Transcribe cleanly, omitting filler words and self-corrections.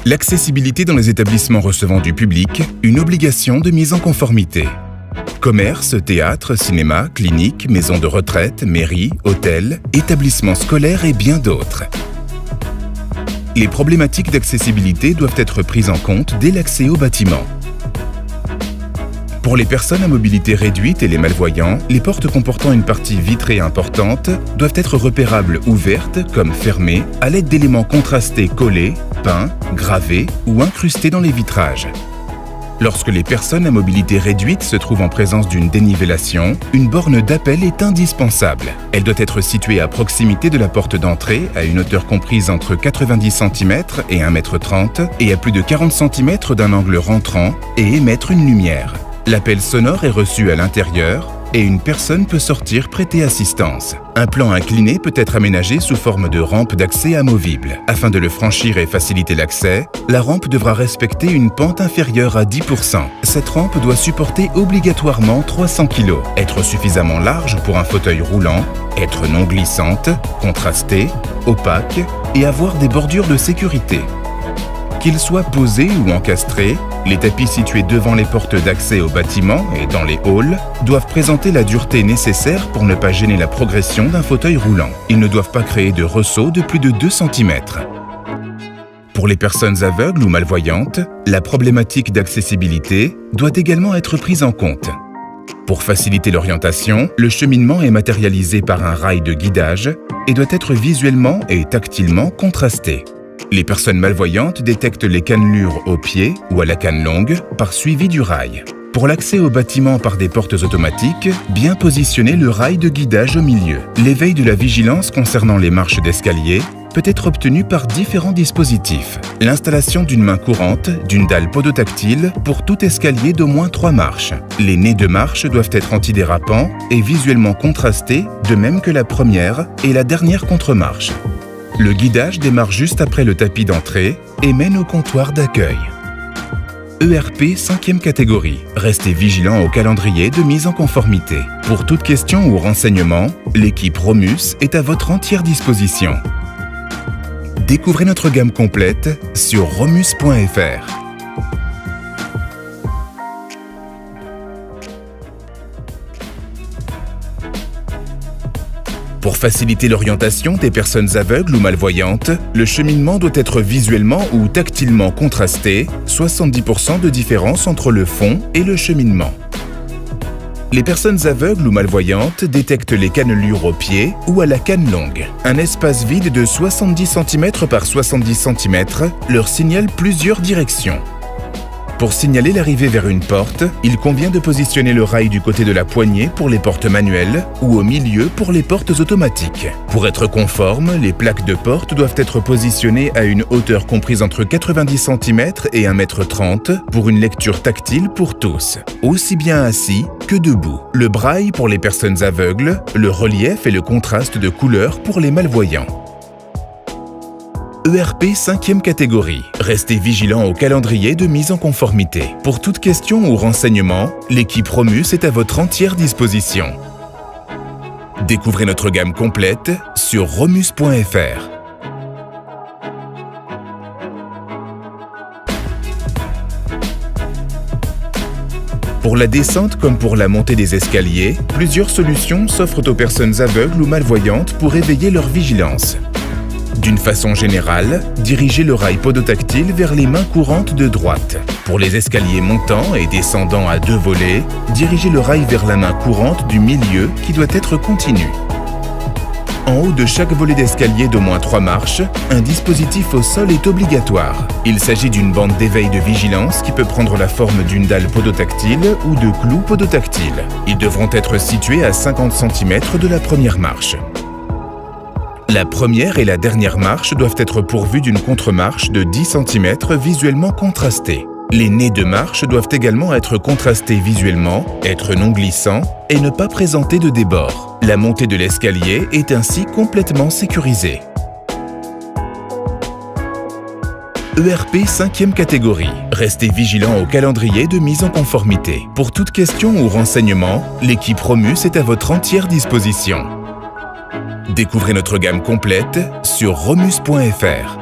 L'accessibilité dans les établissements recevant du public, une obligation de mise en conformité. Commerce, théâtre, cinéma, clinique, maisons de retraite, mairies, hôtels, établissements scolaires et bien d'autres. Les problématiques d'accessibilité doivent être prises en compte dès l'accès au bâtiment. Pour les personnes à mobilité réduite et les malvoyants, les portes comportant une partie vitrée importante doivent être repérables ouvertes comme fermées à l'aide d'éléments contrastés collés, peints, gravés ou incrustés dans les vitrages. Lorsque les personnes à mobilité réduite se trouvent en présence d'une dénivellation, une borne d'appel est indispensable. Elle doit être située à proximité de la porte d'entrée, à une hauteur comprise entre 90 cm et 1,30 m et à plus de 40 cm d'un angle rentrant et émettre une lumière. L'appel sonore est reçu à l'intérieur et une personne peut sortir prêter assistance. Un plan incliné peut être aménagé sous forme de rampe d'accès amovible. Afin de le franchir et faciliter l'accès, la rampe devra respecter une pente inférieure à 10%. Cette rampe doit supporter obligatoirement 300 kg, être suffisamment large pour un fauteuil roulant, être non glissante, contrastée, opaque et avoir des bordures de sécurité. Qu'ils soient posés ou encastrés, les tapis situés devant les portes d'accès au bâtiment et dans les halls doivent présenter la dureté nécessaire pour ne pas gêner la progression d'un fauteuil roulant. Ils ne doivent pas créer de ressaut de plus de 2 cm. Pour les personnes aveugles ou malvoyantes, la problématique d'accessibilité doit également être prise en compte. Pour faciliter l'orientation, le cheminement est matérialisé par un rail de guidage et doit être visuellement et tactilement contrasté. Les personnes malvoyantes détectent les cannelures au pied ou à la canne longue par suivi du rail. Pour l'accès au bâtiment par des portes automatiques, bien positionner le rail de guidage au milieu. L'éveil de la vigilance concernant les marches d'escalier peut être obtenu par différents dispositifs. L'installation d'une main courante, d'une dalle podotactile pour tout escalier d'au moins 3 marches. Les nez de marche doivent être antidérapants et visuellement contrastés, de même que la première et la dernière contre-marche. Le guidage démarre juste après le tapis d'entrée et mène au comptoir d'accueil. ERP 5e catégorie. Restez vigilant au calendrier de mise en conformité. Pour toute question ou renseignement, l'équipe Romus est à votre entière disposition. Découvrez notre gamme complète sur romus.fr. Pour faciliter l'orientation des personnes aveugles ou malvoyantes, le cheminement doit être visuellement ou tactilement contrasté, 70% de différence entre le fond et le cheminement. Les personnes aveugles ou malvoyantes détectent les cannelures au pied ou à la canne longue. Un espace vide de 70 cm par 70 cm leur signale plusieurs directions. Pour signaler l'arrivée vers une porte, il convient de positionner le rail du côté de la poignée pour les portes manuelles ou au milieu pour les portes automatiques. Pour être conforme, les plaques de porte doivent être positionnées à une hauteur comprise entre 90 cm et 1,30 m pour une lecture tactile pour tous, aussi bien assis que debout. Le braille pour les personnes aveugles, le relief et le contraste de couleurs pour les malvoyants. ERP 5e catégorie. Restez vigilant au calendrier de mise en conformité. Pour toute question ou renseignement, l'équipe Romus est à votre entière disposition. Découvrez notre gamme complète sur romus.fr. Pour la descente comme pour la montée des escaliers, plusieurs solutions s'offrent aux personnes aveugles ou malvoyantes pour éveiller leur vigilance. D'une façon générale, dirigez le rail podotactile vers les mains courantes de droite. Pour les escaliers montants et descendants à 2 volets, dirigez le rail vers la main courante du milieu qui doit être continue. En haut de chaque volet d'escalier d'au moins 3 marches, un dispositif au sol est obligatoire. Il s'agit d'une bande d'éveil de vigilance qui peut prendre la forme d'une dalle podotactile ou de clous podotactiles. Ils devront être situés à 50 cm de la première marche. La première et la dernière marche doivent être pourvues d'une contre-marche de 10 cm visuellement contrastée. Les nez de marche doivent également être contrastés visuellement, être non glissants et ne pas présenter de débord. La montée de l'escalier est ainsi complètement sécurisée. ERP 5e catégorie. Restez vigilant au calendrier de mise en conformité. Pour toute question ou renseignement, l'équipe Romus est à votre entière disposition. Découvrez notre gamme complète sur romus.fr.